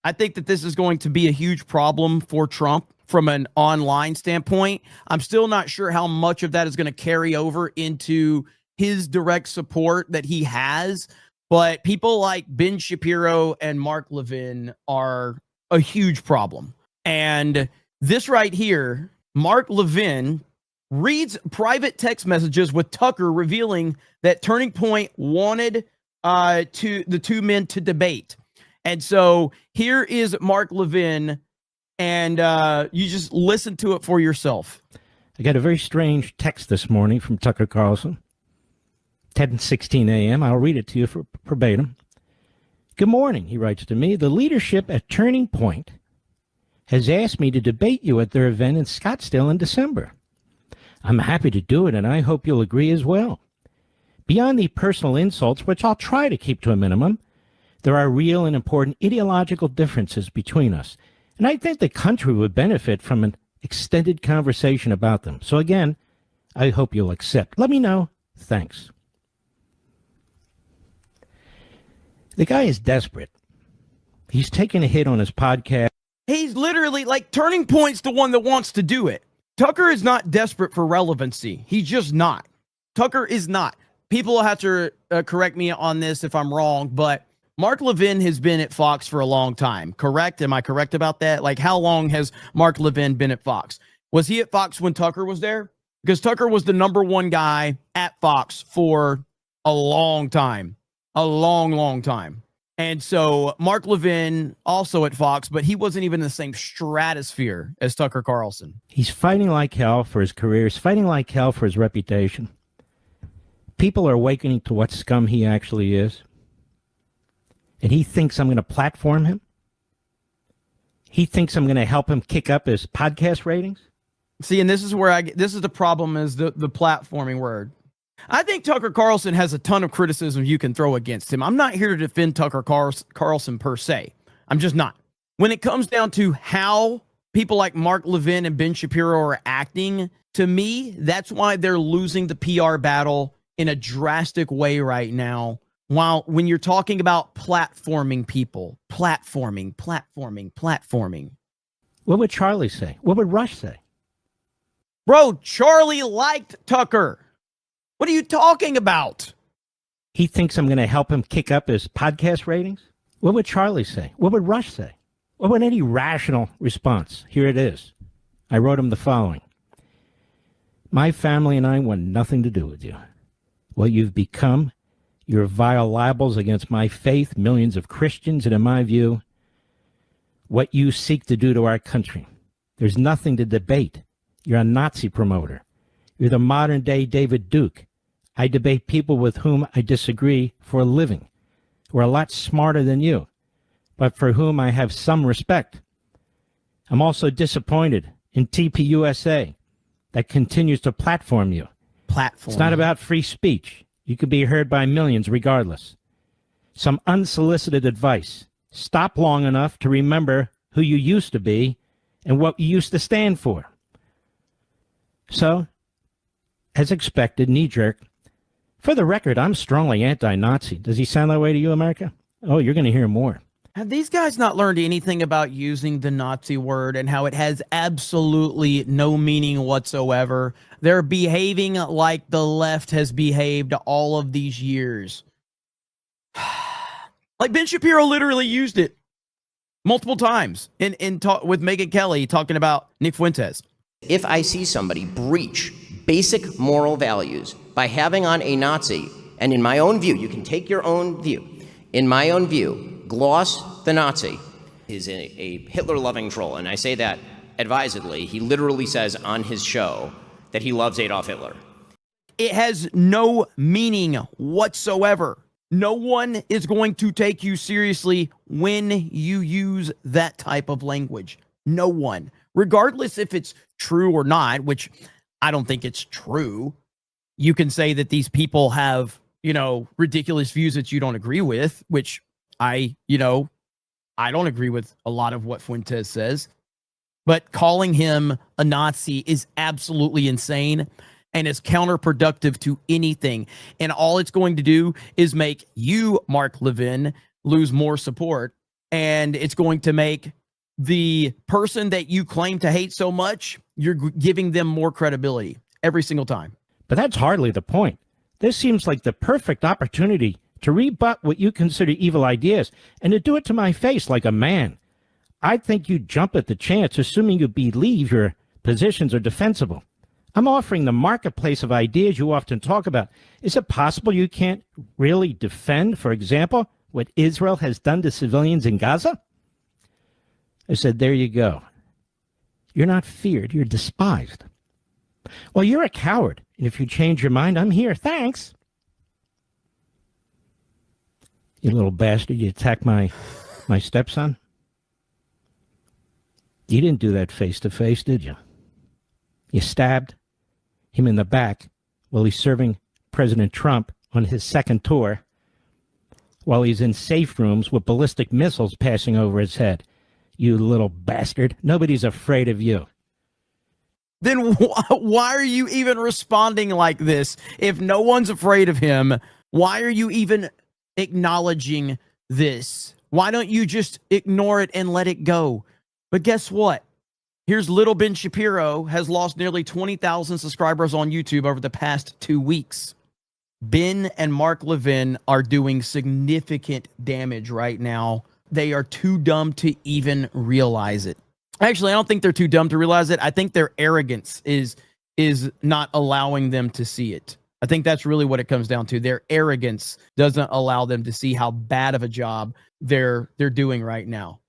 I think that this is going to be a huge problem for Trump from an online standpoint. I'm still not sure how much of that is going to carry over into his direct support that he has. But people like Ben Shapiro and Mark Levin are a huge problem. And this right here, Mark Levin reads private text messages with Tucker revealing that Turning Point wanted the two men to debate. And so here is Mark Levin, and you just listen to it for yourself. I got a very strange text this morning from Tucker Carlson, 10:16 a.m. I'll read it to you for verbatim. Good morning, he writes to me. The leadership at Turning Point has asked me to debate you at their event in Scottsdale in December. I'm happy to do it, and I hope you'll agree as well. Beyond the personal insults, which I'll try to keep to a minimum, there are real and important ideological differences between us, and I think the country would benefit from an extended conversation about them. So again, I hope you'll accept. Let me know. Thanks. The guy is desperate. He's taking a hit on his podcast. He's literally like Turning Point's the one that wants to do it. Tucker is not desperate for relevancy. He's just not. Tucker is not. People will have to correct me on this if I'm wrong, but Mark Levin has been at Fox for a long time, correct? Am I correct about that? Like, how long has Mark Levin been at Fox? Was he at Fox when Tucker was there? Because Tucker was the #1 guy at Fox for a long time. A long, long time. And so Mark Levin also at Fox, but he wasn't even in the same stratosphere as Tucker Carlson. He's fighting like hell for his career. He's fighting like hell for his reputation. People are awakening to what scum he actually is. And he thinks I'm going to platform him. He thinks I'm going to help him kick up his podcast ratings. See, and this is where this is the problem, is the platforming word. I think Tucker Carlson has a ton of criticism you can throw against him. I'm not here to defend Tucker Carlson per se. I'm just not. When it comes down to how people like Mark Levin and Ben Shapiro are acting, to me, that's why they're losing the PR battle in a drastic way right now. While when you're talking about platforming people, platforming. What would Charlie say? What would Rush say? Bro, Charlie liked Tucker. What are you talking about? He thinks I'm going to help him kick up his podcast ratings? What would Charlie say? What would Rush say? What would any rational response? Here it is. I wrote him the following. My family and I want nothing to do with you. What you've become, your vile libels against my faith, millions of Christians, and in my view, what you seek to do to our country. There's nothing to debate. You're a Nazi promoter. You're the modern-day David Duke. I debate people with whom I disagree for a living, who are a lot smarter than you, but for whom I have some respect. I'm also disappointed in TPUSA that continues to platform you. It's not about free speech. You could be heard by millions regardless. Some unsolicited advice. Stop long enough to remember who you used to be and what you used to stand for. So, as expected, knee-jerk. For the record, I'm strongly anti-Nazi. Does he sound that way to you, America? Oh, you're going to hear more. Have these guys not learned anything about using the Nazi word and how it has absolutely no meaning whatsoever? They're behaving like the left has behaved all of these years. Like Ben Shapiro literally used it multiple times in talk with Megyn Kelly talking about Nick Fuentes. If I see somebody breach basic moral values by having on a Nazi, and in my own view, you can take your own view, in my own view, gloss the Nazi is a Hitler-loving troll, and I say that advisedly. He literally says on his show that he loves Adolf Hitler. It has no meaning whatsoever. No one is going to take you seriously when you use that type of language. No one. Regardless if it's true or not, which I don't think it's true. You can say that these people have, ridiculous views that you don't agree with, which I don't agree with a lot of what Fuentes says. But calling him a Nazi is absolutely insane and is counterproductive to anything. And all it's going to do is make you, Mark Levin, lose more support and it's going to make the person that you claim to hate so much, you're giving them more credibility every single time. But that's hardly the point. This seems like the perfect opportunity to rebut what you consider evil ideas and to do it to my face like a man. I think you jump at the chance, assuming you believe your positions are defensible. I'm offering the marketplace of ideas you often talk about. Is it possible you can't really defend, for example, what Israel has done to civilians in Gaza? I said, there you go. You're not feared, you're despised. Well, you're a coward, and if you change your mind, I'm here. Thanks. You little bastard, you attacked my stepson? You didn't do that face to face, did you? You stabbed him in the back while he's serving President Trump on his second tour, while he's in safe rooms with ballistic missiles passing over his head. You little bastard. Nobody's afraid of you. Then why are you even responding like this? If no one's afraid of him, why are you even acknowledging this? Why don't you just ignore it and let it go? But guess what? Here's Little Ben Shapiro has lost nearly 20,000 subscribers on YouTube over the past 2 weeks. Ben and Mark Levin are doing significant damage right now. They are too dumb to even realize it. Actually, I don't think they're too dumb to realize it. I think their arrogance is not allowing them to see it. I think that's really what it comes down to. Their arrogance doesn't allow them to see how bad of a job they're doing right now.